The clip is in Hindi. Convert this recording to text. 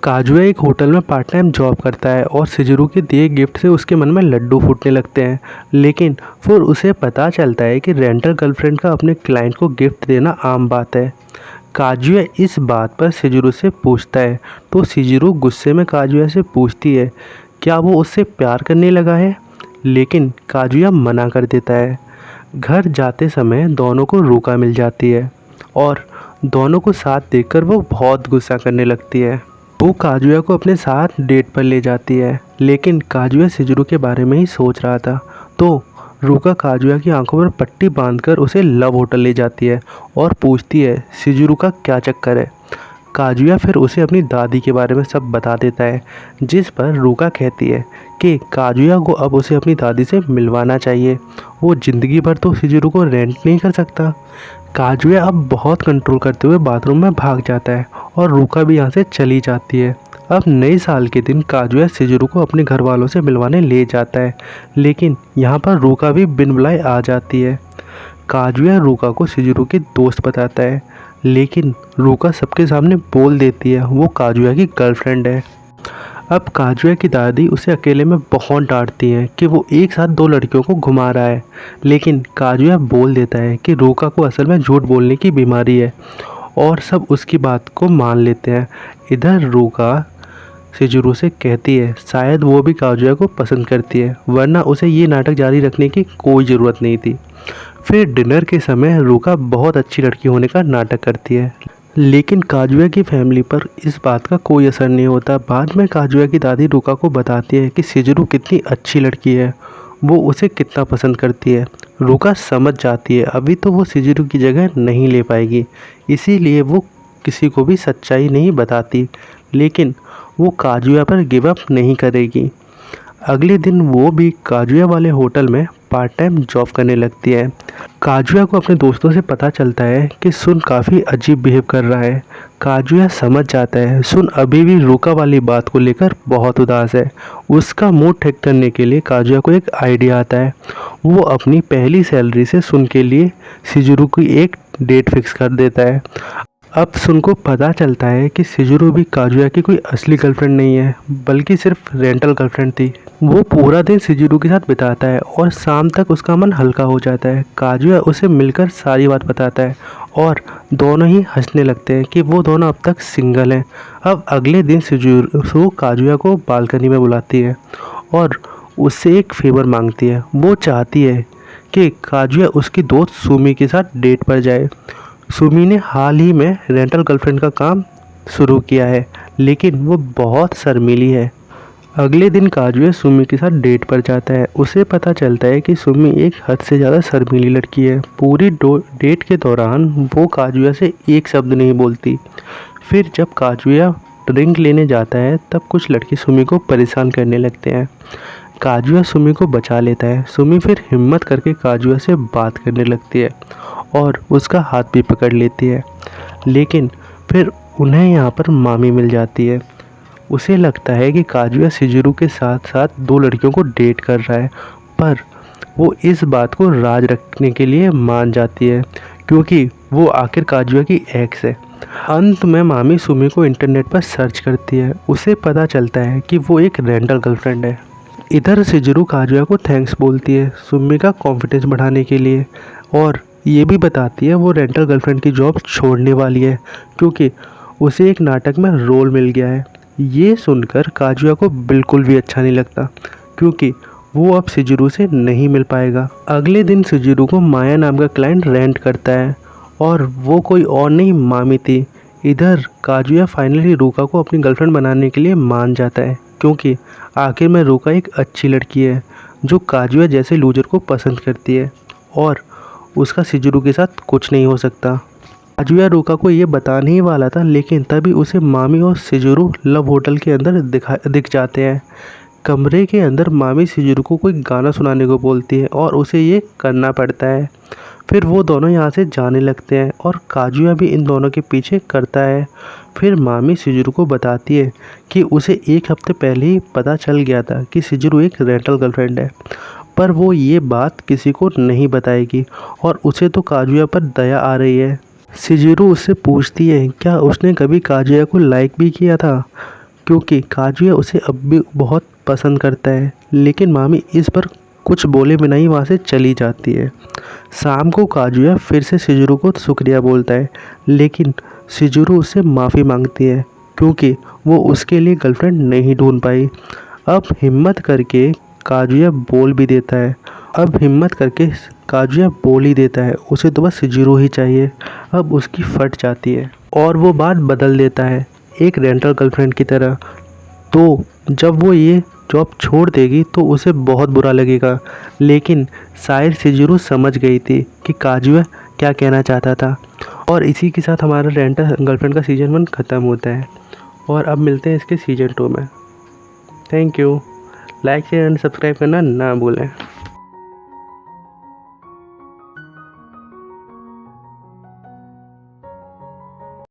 काजुया एक होटल में पार्ट टाइम जॉब करता है और शिजुरू के दिए गिफ्ट से उसके मन में लड्डू फूटने लगते हैं। लेकिन फिर उसे पता चलता है कि रेंटल गर्लफ्रेंड का अपने क्लाइंट को गिफ्ट देना आम बात है। काजुया इस बात पर शिजुरू से पूछता है तो शिजुरू गुस्से में काजुया से पूछती है क्या वो उससे प्यार करने लगा है, लेकिन काजुया मना कर देता है। घर जाते समय दोनों को रुका मिल जाती है और दोनों को साथ देखकर वो बहुत गुस्सा करने लगती है। वो काजुया को अपने साथ डेट पर ले जाती है, लेकिन काजुया शिजुरू के बारे में ही सोच रहा था। तो रूका काजुया की आंखों पर पट्टी बांधकर उसे लव होटल ले जाती है और पूछती है शिजुरू का क्या चक्कर है। काजुया फिर उसे अपनी दादी के बारे में सब बता देता है, जिस पर रूका कहती है कि काजुया को अब उसे अपनी दादी से मिलवाना चाहिए। वो ज़िंदगी भर तो शिजुरू को रेंट नहीं कर सकता। काजुया अब बहुत कंट्रोल करते हुए बाथरूम में भाग जाता है और रूका भी यहाँ से चली जाती है। अब नए साल के दिन काजुया शिजुरू को अपने घर वालों से मिलवाने ले जाता है, लेकिन यहाँ पर रूका भी बिन बुलाए आ जाती है। काजुया रूका को शिजुरू के दोस्त बताता है, लेकिन रूका सबके सामने बोल देती है वो काजुया की गर्लफ्रेंड है। अब काजुया की दादी उसे अकेले में बहुत डांटती हैं कि वो एक साथ दो लड़कियों को घुमा रहा है, लेकिन काजुया बोल देता है कि रूका को असल में झूठ बोलने की बीमारी है और सब उसकी बात को मान लेते हैं। इधर रूका शिजुरू से कहती है शायद वो भी काजुया को पसंद करती है, वरना उसे ये नाटक जारी रखने की कोई ज़रूरत नहीं थी। फिर डिनर के समय रूका बहुत अच्छी लड़की होने का नाटक करती है, लेकिन काजुया की फैमिली पर इस बात का कोई असर नहीं होता। बाद में काजुया की दादी रूका को बताती है कि शिजुरू कितनी अच्छी लड़की है, वो उसे कितना पसंद करती है। रूका समझ जाती है अभी तो वो शिजुरू की जगह नहीं ले पाएगी, इसीलिए वो किसी को भी सच्चाई नहीं बताती, लेकिन वो काजुया पर गिव अप नहीं करेगी। अगले दिन वो भी काजुया वाले होटल में पार्ट टाइम जॉब करने लगती है। काजुया को अपने दोस्तों से पता चलता है कि सुन काफ़ी अजीब बिहेव कर रहा है। काजुया समझ जाता है सुन अभी भी रूका वाली बात को लेकर बहुत उदास है। उसका मूड ठीक करने के लिए काजुया को एक आइडिया आता है। वो अपनी पहली सैलरी से सुन के लिए शिजुरू की एक डेट फिक्स कर देता है। अब सुन को पता चलता है कि शिजुरू भी काजुया की कोई असली गर्लफ्रेंड नहीं है, बल्कि सिर्फ रेंटल गर्लफ्रेंड थी। वो पूरा दिन शिजुरू के साथ बिताता है और शाम तक उसका मन हल्का हो जाता है। काजुया उसे मिलकर सारी बात बताता है और दोनों ही हंसने लगते हैं कि वो दोनों अब तक सिंगल हैं। अब अगले दिन शिजुरू काजुया को बालकनी में बुलाती है और उससे एक फेवर मांगती है। वो चाहती है कि काजुया उसकी दोस्त सुमी के साथ डेट पर जाए। सुमी ने हाल ही में रेंटल गर्लफ्रेंड का काम शुरू किया है, लेकिन वो बहुत शर्मीली है। अगले दिन काजुया सुमी के साथ डेट पर जाता है। उसे पता चलता है कि सुमी एक हद से ज़्यादा शर्मीली लड़की है। पूरी डेट के दौरान वो काजुया से एक शब्द नहीं बोलती। फिर जब काजुया ड्रिंक लेने जाता है तब कुछ लड़के सुमी को परेशान करने लगते हैं। काजुया सुमी को बचा लेता है। सुमी फिर हिम्मत करके काजुया से बात करने लगती है और उसका हाथ भी पकड़ लेती है, लेकिन फिर उन्हें यहाँ पर मामी मिल जाती है। उसे लगता है कि काजुया शिजुरू के साथ साथ दो लड़कियों को डेट कर रहा है, पर वो इस बात को राज रखने के लिए मान जाती है, क्योंकि वो आखिर काजुया की एक्स है। अंत में मामी सुमी को इंटरनेट पर सर्च करती है। उसे पता चलता है कि वो एक रेंटल गर्लफ्रेंड है। इधर शिजुरू काजुया को थैंक्स बोलती है सुमी का कॉन्फिडेंस बढ़ाने के लिए, और ये भी बताती है वो रेंटल गर्लफ्रेंड की जॉब छोड़ने वाली है क्योंकि उसे एक नाटक में रोल मिल गया है। ये सुनकर काजुया को बिल्कुल भी अच्छा नहीं लगता, क्योंकि वो अब शिजुरू से नहीं मिल पाएगा। अगले दिन शिजुरू को माया नाम का क्लाइंट रेंट करता है और वो कोई और नहीं मामी थी। इधर काजुया फाइनली रूका को अपनी गर्लफ्रेंड बनाने के लिए मान जाता है, क्योंकि आखिर में रूका एक अच्छी लड़की है जो काजुया जैसे लूजर को पसंद करती है और उसका शिजुरू के साथ कुछ नहीं हो सकता। काजुया रूका को ये बताने ही वाला था, लेकिन तभी उसे मामी और शिजुरू लव होटल के अंदर दिख जाते हैं। कमरे के अंदर मामी शिजुरू को कोई गाना सुनाने को बोलती है और उसे ये करना पड़ता है। फिर वो दोनों यहाँ से जाने लगते हैं और काजुया भी इन दोनों के पीछे करता है। फिर मामी शिजुरू को बताती है कि उसे एक हफ्ते पहले ही पता चल गया था कि शिजुरू एक रेंटल गर्लफ्रेंड है, पर वो ये बात किसी को नहीं बताएगी और उसे तो काजुया पर दया आ रही है। शिजुरू उससे पूछती है क्या उसने कभी काजुया को लाइक भी किया था। क्योंकि काजुया उसे अब भी बहुत पसंद करता है। लेकिन मामी इस पर कुछ बोले बिना ही वहाँ से चली जाती है। शाम को काजुया फिर से शिजुरू को शुक्रिया बोलता है, लेकिन शिजुरू उससे माफ़ी मांगती है क्योंकि वो उसके लिए गर्लफ्रेंड नहीं ढूंढ पाई। अब हिम्मत करके काजुया बोल भी देता है उसे तो बस शिजुरू ही चाहिए। अब उसकी फट जाती है और वो बात बदल देता है एक रेंटल गर्लफ्रेंड की तरह। तो जब वो ये जॉब छोड़ देगी तो उसे बहुत बुरा लगेगा, लेकिन शायद शिजुरू समझ गई थी कि काजुया क्या कहना चाहता था। और इसी के साथ हमारा रेंटल गर्लफ्रेंड का सीज़न 1 ख़त्म होता है और अब मिलते हैं इसके सीज़न 2 में। Thank you. Like share and subscribe करना ना भूलें।